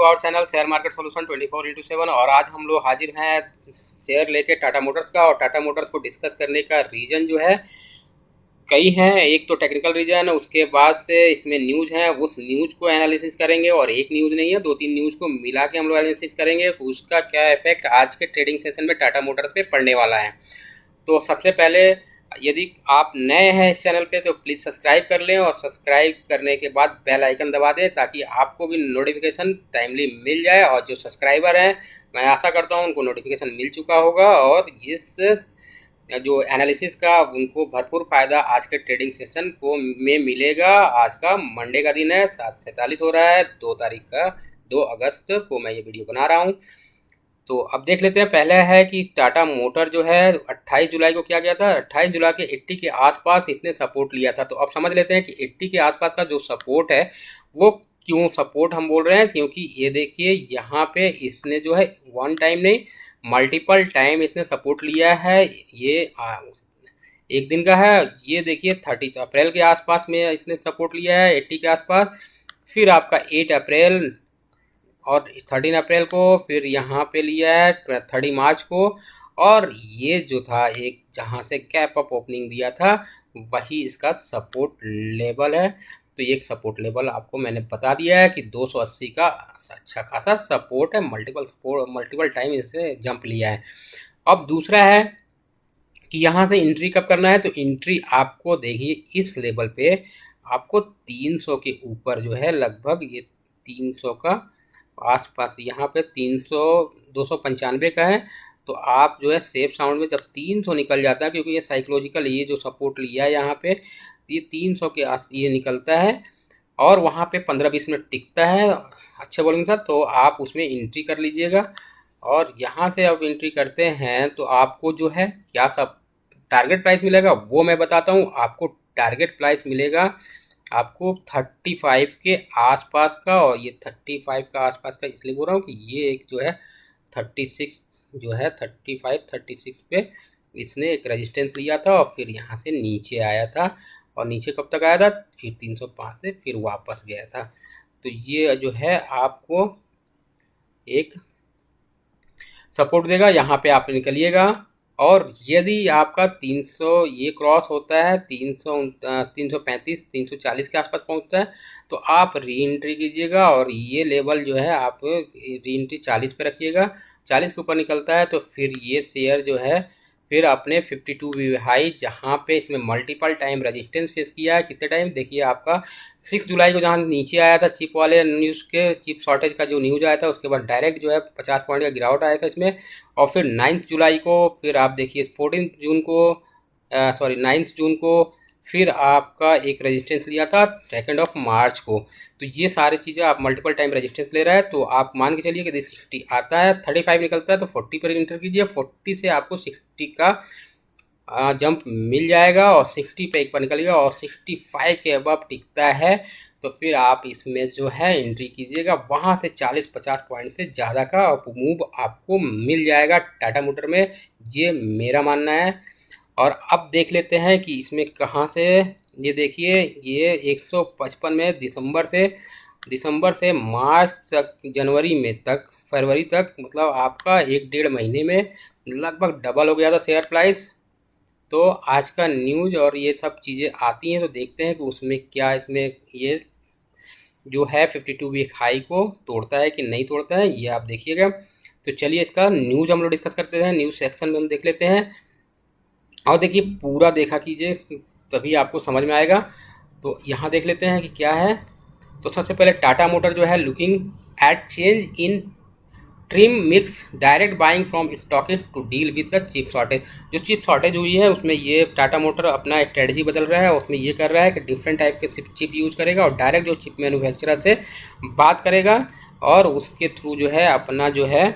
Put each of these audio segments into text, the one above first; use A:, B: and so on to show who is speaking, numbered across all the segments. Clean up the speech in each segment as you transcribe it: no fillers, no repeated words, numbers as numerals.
A: To our channel share market solution 24x7। और आज हम लोग हाजिर हैं शेयर लेके टाटा मोटर्स का। और टाटा मोटर्स को डिस्कस करने का रीज़न जो है कई हैं। एक तो टेक्निकल रीज़न, उसके बाद से इसमें न्यूज़ हैं, उस न्यूज़ को एनालिसिस करेंगे। और एक न्यूज़ नहीं है, दो तीन न्यूज़ को मिला के हम लोग एनालिसिस करेंगे कि उसका क्या इफेक्ट आज के ट्रेडिंग सेशन में टाटा मोटर्स पे पड़ने वाला है। तो सबसे पहले यदि आप नए हैं इस चैनल पे तो प्लीज़ सब्सक्राइब कर लें, और सब्सक्राइब करने के बाद बेल आइकन दबा दें ताकि आपको भी नोटिफिकेशन टाइमली मिल जाए। और जो सब्सक्राइबर हैं, मैं आशा करता हूं उनको नोटिफिकेशन मिल चुका होगा और इस जो एनालिसिस का उनको भरपूर फ़ायदा आज के ट्रेडिंग सेशन को में मिलेगा। आज का मंडे का दिन है, 7:47 हो रहा है, 2 अगस्त को मैं ये वीडियो बना रहा हूँ। तो अब देख लेते हैं। पहले है कि टाटा मोटर जो है 28 जुलाई को क्या गया था। 28 जुलाई के 80 के आसपास इसने सपोर्ट लिया था। तो अब समझ लेते हैं कि 80 के आसपास का जो सपोर्ट है वो क्यों सपोर्ट हम बोल रहे हैं, क्योंकि ये देखिए यहाँ पे इसने जो है वन टाइम नहीं मल्टीपल टाइम इसने सपोर्ट लिया है। ये एक दिन का है। ये देखिए 30 अप्रैल के आसपास में इसने सपोर्ट लिया है 80 के आसपास। फिर आपका 8 अप्रैल और 13 अप्रैल को, फिर यहाँ पे लिया है 30 मार्च को। और ये जो था एक जहाँ से गैप अप ओपनिंग दिया था वही इसका सपोर्ट लेवल है। तो ये सपोर्ट लेवल आपको मैंने बता दिया है कि 280 का अच्छा खासा सपोर्ट है। मल्टीपल टाइम इसे जंप लिया है। अब दूसरा है कि यहाँ से एंट्री कब करना है। तो एंट्री आपको देखिए इस लेवल पे आपको 300 के ऊपर जो है लगभग ये 300 का आसपास, यहाँ पे 300 295 का है। तो आप जो है सेफ साउंड में जब 300 निकल जाता है, क्योंकि ये साइकोलॉजिकल ये जो सपोर्ट लिया है यहाँ पे ये 300 के आस ये निकलता है और वहाँ पे 15-20 मिनट टिकता है अच्छे वॉल्यूम का, तो आप उसमें एंट्री कर लीजिएगा। और यहाँ से आप एंट्री करते हैं तो आपको जो है क्या सब टारगेट प्राइस मिलेगा वो मैं बताता हूँ। आपको टारगेट प्राइस मिलेगा आपको 35 के आसपास का। और ये 35 का आसपास का इसलिए बोल रहा हूँ कि ये एक जो है 36 जो है 36 पे इसने एक रेजिस्टेंस लिया था और फिर यहाँ से नीचे आया था। और नीचे कब तक आया था, फिर 305 से फिर वापस गया था। तो ये जो है आपको एक सपोर्ट देगा, यहाँ पे आप निकलिएगा। और यदि आपका 300 ये क्रॉस होता है, 335 340 के आसपास पहुंचता है, तो आप री एंट्री कीजिएगा। और ये लेवल जो है आप री एंट्री 40 पे रखिएगा। 40 के ऊपर निकलता है तो फिर ये शेयर जो है फिर अपने 52 वी हाई, जहाँ पे इसमें मल्टीपल टाइम रेजिस्टेंस फेस किया है। कितने टाइम देखिए, आपका 6 जुलाई को जहाँ नीचे आया था चिप वाले न्यूज़ के, चिप शॉर्टेज का जो न्यूज़ आया था, उसके बाद डायरेक्ट जो है 50 पॉइंट का गिरावट आया था इसमें। और फिर 9 जुलाई को, फिर आप देखिए 14 जून को, 9 जून को फिर आपका एक रेजिस्टेंस लिया था 2 मार्च को। तो ये सारी चीज़ें आप मल्टीपल टाइम रेजिस्टेंस ले रहा है, तो आप मान के चलिए कि 60 आता है, 35 निकलता है तो 40 पर इंटर कीजिए। 40 से आपको 60 का जंप मिल जाएगा और 60 पे एक बार निकलेगा और 65 के अबव टिकता है तो फिर आप इसमें जो है एंट्री कीजिएगा। वहाँ से 40-50 पॉइंट से ज़्यादा का मूव आपको मिल जाएगा टाटा मोटर में, ये मेरा मानना है। और अब देख लेते हैं कि इसमें कहाँ से, ये देखिए ये 155 में दिसंबर से मार्च तक, जनवरी में तक, फरवरी तक, मतलब आपका 1-1.5 महीने में लगभग डबल हो गया था शेयर प्राइस। तो आज का न्यूज़ और ये सब चीज़ें आती हैं तो देखते हैं कि उसमें क्या, इसमें ये जो है 52 वीक हाई को तोड़ता है कि नहीं तोड़ता है, ये आप देखिएगा। तो चलिए इसका न्यूज़ हम लोग डिस्कस करते हैं। न्यूज़ सेक्शन में हम देख लेते हैं और देखिए पूरा देखा कीजिए तभी आपको समझ में आएगा। तो यहाँ देख लेते हैं कि क्या है। तो सबसे पहले टाटा मोटर जो है looking at change in trim mix direct buying from stockist to deal with the chip shortage. जो चिप शॉर्टेज हुई है उसमें ये टाटा मोटर अपना स्ट्रेटजी बदल रहा है। उसमें ये कर रहा है कि डिफरेंट टाइप के चिप यूज करेगा और डायरेक्ट जो चिप मैन्युफैक्चरर से बात करेगा और उसके थ्रू जो है अपना जो है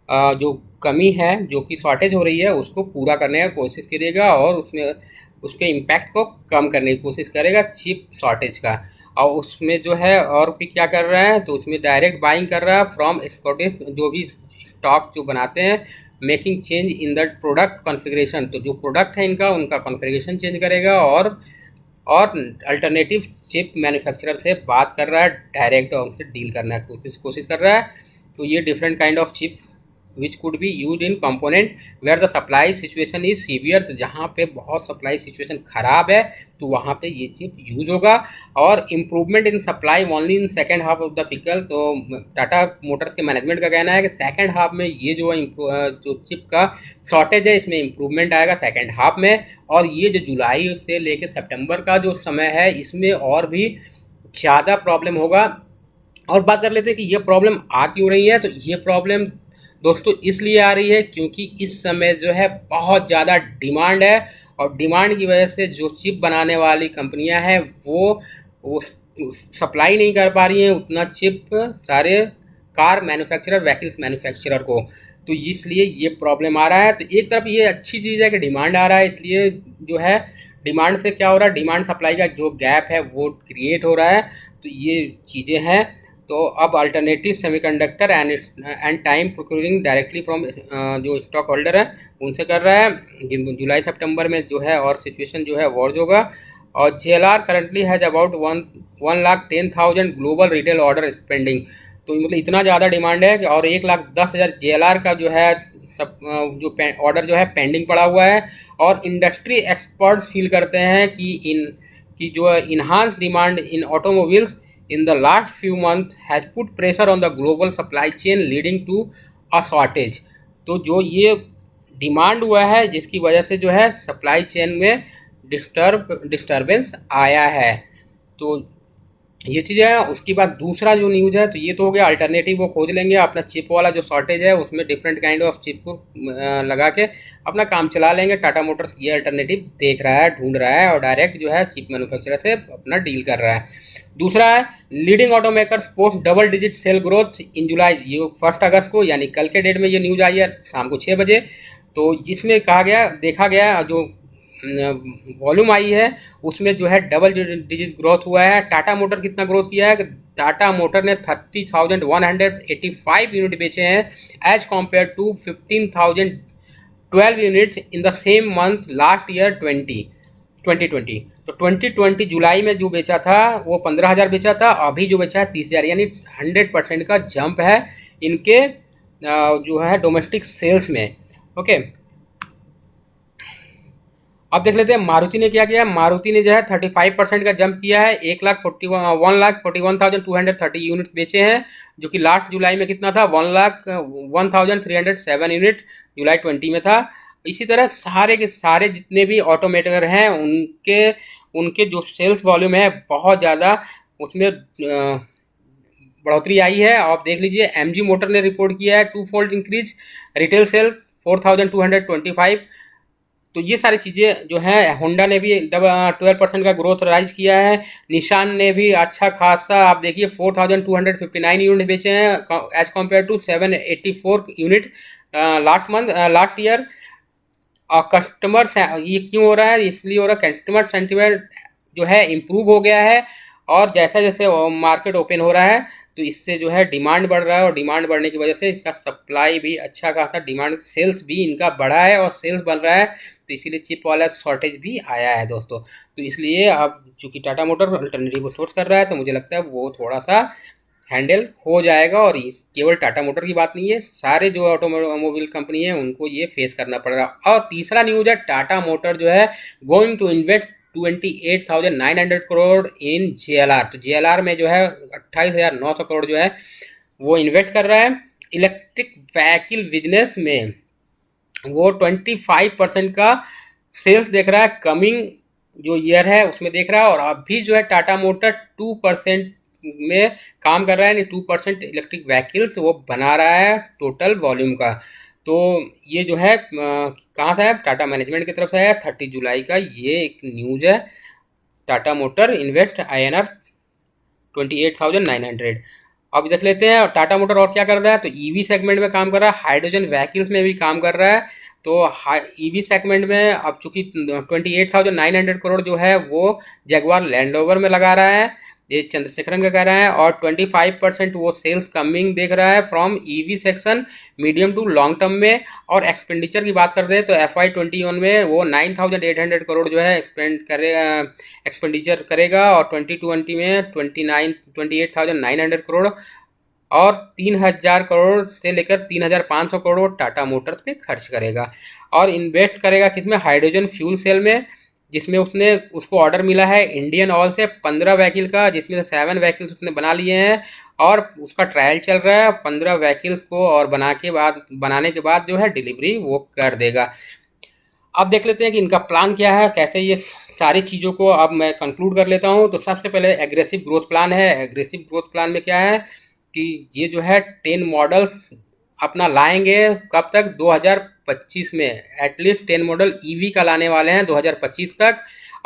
A: जो कमी है, जो कि शॉर्टेज हो रही है, उसको पूरा करने का कोशिश करेगा और उसमें उसके इम्पैक्ट को कम करने की कोशिश करेगा चिप शॉर्टेज का। और उसमें जो है और भी क्या कर रहा है, तो उसमें डायरेक्ट बाइंग कर रहा है फ्रॉम स्कॉटिश, जो भी स्टॉक जो बनाते हैं, making change in the product configuration. तो जो प्रोडक्ट है इनका, उनका कॉन्फ़िगरेशन चेंज करेगा और अल्टरनेटिव चिप मैन्युफैक्चरर से बात कर रहा है, डायरेक्ट उनसे डील करना है कोशिश कर रहा है। तो ये different kind of chip which could be use in component where the supply situation is severe. तो जहाँ पे बहुत सप्लाई सिचुएशन ख़राब है तो वहाँ पे ये चिप यूज होगा। और improvement in supply only in second half of the fiscal. तो टाटा मोटर्स के मैनेजमेंट का कहना है कि सेकेंड हाफ में ये जो चिप का शॉर्टेज है इसमें इम्प्रूवमेंट आएगा सेकेंड हाफ में। और ये जो जुलाई से लेकर सितंबर का जो समय है इसमें और भी ज़्यादा प्रॉब्लम होगा। और बात कर लेते हैं कि ये प्रॉब्लम आ क्यों रही है। तो ये प्रॉब्लम दोस्तों इसलिए आ रही है क्योंकि इस समय जो है बहुत ज़्यादा डिमांड है और डिमांड की वजह से जो चिप बनाने वाली कंपनियां हैं वो सप्लाई नहीं कर पा रही हैं उतना चिप सारे कार मैन्युफैक्चरर व्हीकल्स मैन्युफैक्चरर को। तो इसलिए ये प्रॉब्लम आ रहा है। तो एक तरफ ये अच्छी चीज़ है कि डिमांड आ रहा है, इसलिए जो है डिमांड से क्या हो रहा है, डिमांड सप्लाई का जो गैप है वो क्रिएट हो रहा है। तो ये चीज़ें हैं। तो अब alternative semiconductor and time procuring directly from जो स्टॉक होल्डर है उनसे कर रहा है। जुलाई सितंबर में जो है और सिचुएशन जो है वर्ज होगा। और JLR currently has about 1,10,000 global retail order spending. तो मतलब इतना ज़्यादा डिमांड है कि और 1,10,000 JLR का जो है सब जो ऑर्डर जो है पेंडिंग पड़ा हुआ है। और इंडस्ट्री एक्सपर्ट फील करते हैं कि जो enhance demand in automobiles in the last few months has put pressure on the global supply chain leading to a shortage। तो जो ये डिमांड हुआ है जिसकी वजह से जो है सप्लाई चेन में डिस्टर्बेंस आया है। तो ये चीज़ है। उसके बाद दूसरा जो न्यूज़ है तो ये तो हो गया अल्टरनेटिव वो खोज लेंगे अपना चिप वाला जो शॉर्टेज है उसमें डिफरेंट काइंड ऑफ चिप को लगा के अपना काम चला लेंगे। टाटा मोटर्स ये अल्टरनेटिव देख रहा है, ढूंढ रहा है और डायरेक्ट जो है चिप मैन्युफैक्चरर से अपना डील कर रहा है। दूसरा है leading automakers post double digit sale growth in July. ये 1 अगस्त को यानी कल के डेट में ये न्यूज़ आई है शाम को 6 बजे। तो जिसमें कहा गया देखा गया जो वॉल्यूम आई है उसमें जो है डबल डिजिट ग्रोथ हुआ है। टाटा मोटर कितना ग्रोथ किया है कि टाटा मोटर ने 30,185 यूनिट बेचे हैं as compare to 15,012 unit in the same month last year 2020। तो 2020 जुलाई में जो बेचा था वो 15,000 बेचा था, अभी जो बेचा है 30,000 यानी 100% का जंप है इनके जो है डोमेस्टिक सेल्स में। ओके, अब देख लेते हैं मारुति ने क्या किया है। मारुति ने जो है 35% का जंप किया है, 1,41,230 यूनिट बेचे हैं जो कि लास्ट जुलाई में कितना था 1,01,307 यूनिट जुलाई 20 में था। इसी तरह सारे के सारे जितने भी ऑटोमेकर हैं उनके जो सेल्स वॉल्यूम है बहुत ज़्यादा उसमें बढ़ोतरी आई है। आप देख लीजिए MG मोटर ने रिपोर्ट किया है 2-fold इंक्रीज रिटेल सेल्स 4,225। तो ये सारी चीज़ें जो हैं होंडा ने भी 12% का ग्रोथ राइज किया है। निशान ने भी अच्छा खासा आप देखिए 4,259 यूनिट बेचे हैं as compare to 784 unit last year. और कस्टमर ये क्यों हो रहा है, इसलिए हो रहा है कस्टमर सेंटिमेंट जो है इम्प्रूव हो गया है और जैसे जैसे मार्केट ओपन हो रहा है तो इससे जो है डिमांड बढ़ रहा है और डिमांड बढ़ने की वजह से इसका सप्लाई भी अच्छा खासा डिमांड सेल्स भी इनका बढ़ा है और सेल्स बन रहा है। तो इसीलिए चिप वाला शॉर्टेज भी आया है दोस्तों। तो इसलिए अब चूँकि टाटा मोटर अल्टरनेटिव सोर्स कर रहा है तो मुझे लगता है वो थोड़ा सा हैंडल हो जाएगा। और केवल टाटा मोटर की बात नहीं है, सारे जो ऑटोमोबाइल कंपनी है उनको ये फेस करना पड़ रहा है। और तीसरा न्यूज़ है टाटा मोटर जो है going to invest 28,900 crore in JLR। तो JLR में जो है 28,900 करोड़ जो है वो इन्वेस्ट कर रहा है। इलेक्ट्रिक व्हीकल बिजनेस में वो 25% का सेल्स देख रहा है, कमिंग जो ईयर है उसमें देख रहा है। और अभी जो है टाटा मोटर 2% में काम कर रहा है, यानी 2% इलेक्ट्रिक व्हीकल्स वो बना रहा है टोटल वॉल्यूम का। तो ये जो है कहाँ से है, टाटा मैनेजमेंट की तरफ से है 30 जुलाई का ये एक न्यूज़ है। Tata motor invest INR 28,900। अब देख लेते हैं टाटा मोटर और क्या कर रहा है। तो EV सेगमेंट में काम कर रहा है, हाइड्रोजन व्हीकल्स में भी काम कर रहा है। तो EV सेगमेंट में अब चूँकि 28,900 करोड़ जो है वो जगुआर लैंड रोवर में लगा रहा है। ये चंद्रशेखरन का कह रहा है। और 25% वो सेल्स कमिंग देख रहा है from EV section medium to long term में। और एक्सपेंडिचर की बात करते हैं तो FY21 में वो 9,800 करोड़ जो है एक्सपेंडिचर करेगा, और 2020 में 28,900 करोड़, और 3,000 करोड़ से लेकर 3,500 करोड़ टाटा मोटर्स पे खर्च करेगा। और इन्वेस्ट करेगा किसमें? हाइड्रोजन फ्यूल सेल में, जिसमें उसको ऑर्डर मिला है इंडियन ऑयल से 15 व्हीकल का, जिसमें से 7 व्हीकल्स उसने बना लिए हैं और उसका ट्रायल चल रहा है 15 व्हीकल्स को, और बनाने के बाद जो है डिलीवरी वो कर देगा। अब देख लेते हैं कि इनका प्लान क्या है, कैसे ये सारी चीज़ों को अब मैं कंक्लूड कर लेता हूँ। तो सबसे पहले एग्रेसिव ग्रोथ प्लान है। एग्रेसिव ग्रोथ प्लान में क्या है कि ये जो है 10 मॉडल अपना लाएंगे। कब तक? 2025 में एटलीस्ट 10 मॉडल ईवी का लाने वाले हैं 2025 तक।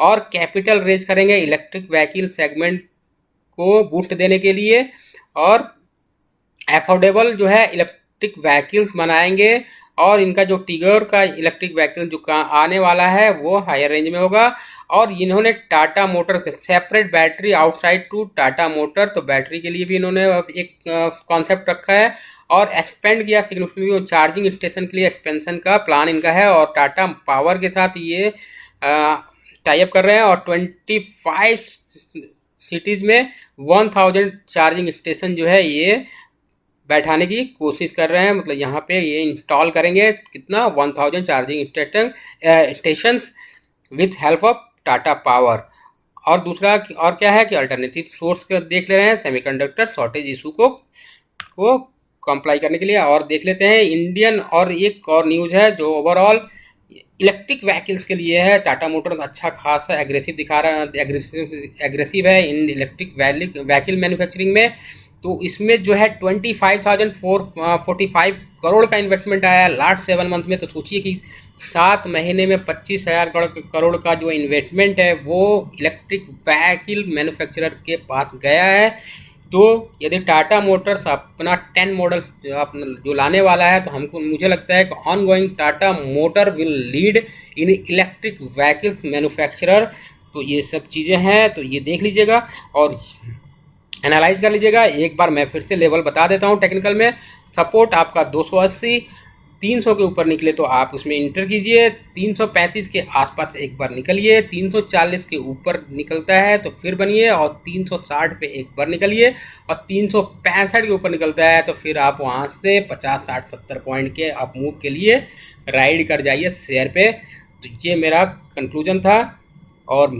A: और कैपिटल रेज करेंगे इलेक्ट्रिक व्हीकल सेगमेंट को बूस्ट देने के लिए, और अफोर्डेबल जो है इलेक्ट्रिक व्हीकल्स बनाएंगे। और इनका जो टिगर का इलेक्ट्रिक व्हीकल जो आने वाला है वो हायर रेंज में होगा। और इन्होंने टाटा मोटर से separate battery outside to Tata motor, तो बैटरी के लिए भी इन्होंने एक कॉन्सेप्ट रखा है। और एक्सपेंड किया सिग्निफिकेंटली चार्जिंग स्टेशन के लिए एक्सपेंशन का प्लान इनका है। और टाटा पावर के साथ ये टाई अप कर रहे हैं, और 25 सिटीज़ में 1000 चार्जिंग स्टेशन जो है ये बैठाने की कोशिश कर रहे हैं। मतलब यहाँ पे ये इंस्टॉल करेंगे कितना? 1000 charging station with help of Tata power. और दूसरा और क्या है कि अल्टरनेटिव सोर्स देख ले रहे हैं सेमीकंडक्टर शॉर्टेज इशू को कंप्लाई करने के लिए। और देख लेते हैं इंडियन, और एक और न्यूज़ है जो ओवरऑल इलेक्ट्रिक व्हीकल्स के लिए है। टाटा मोटर्स अच्छा खासा एग्रेसिव है इन इलेक्ट्रिक व्हीकल मैन्युफैक्चरिंग में। तो इसमें जो है 25,445 करोड़ का इन्वेस्टमेंट आया लास्ट 7 मंथ में। तो सोचिए कि 7 महीने में 25,000 करोड़ का जो इन्वेस्टमेंट है वो इलेक्ट्रिक व्हीकल मैन्युफैक्चरर के पास गया है। तो यदि टाटा मोटर्स अपना 10 मॉडल जो लाने वाला है, तो मुझे लगता है कि on going Tata motor will lead in electric vehicle manufacturer. तो ये सब चीज़ें हैं, तो ये देख लीजिएगा और एनालाइज कर लीजिएगा। एक बार मैं फिर से लेवल बता देता हूँ टेक्निकल में। सपोर्ट आपका 280, 300 के ऊपर निकले तो आप उसमें इंटर कीजिए, 335 के आसपास एक बार निकलिए, 340 के ऊपर निकलता है तो फिर बनिए, और 360 पे एक बार निकलिए, और 365 के ऊपर निकलता है तो फिर आप वहाँ से 50, 60, 70 पॉइंट के अप मूव के लिए राइड कर जाइए शेयर पे। तो ये मेरा कंक्लूजन था। और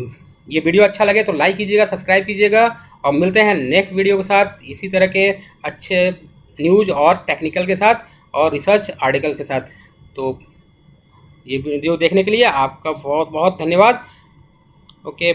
A: ये वीडियो अच्छा लगे तो लाइक कीजिएगा, सब्सक्राइब कीजिएगा, और मिलते हैं नेक्स्ट वीडियो के साथ इसी तरह के अच्छे न्यूज़ और टेक्निकल के साथ और रिसर्च आर्टिकल के साथ। तो ये वीडियो देखने के लिए आपका बहुत बहुत धन्यवाद। ओके।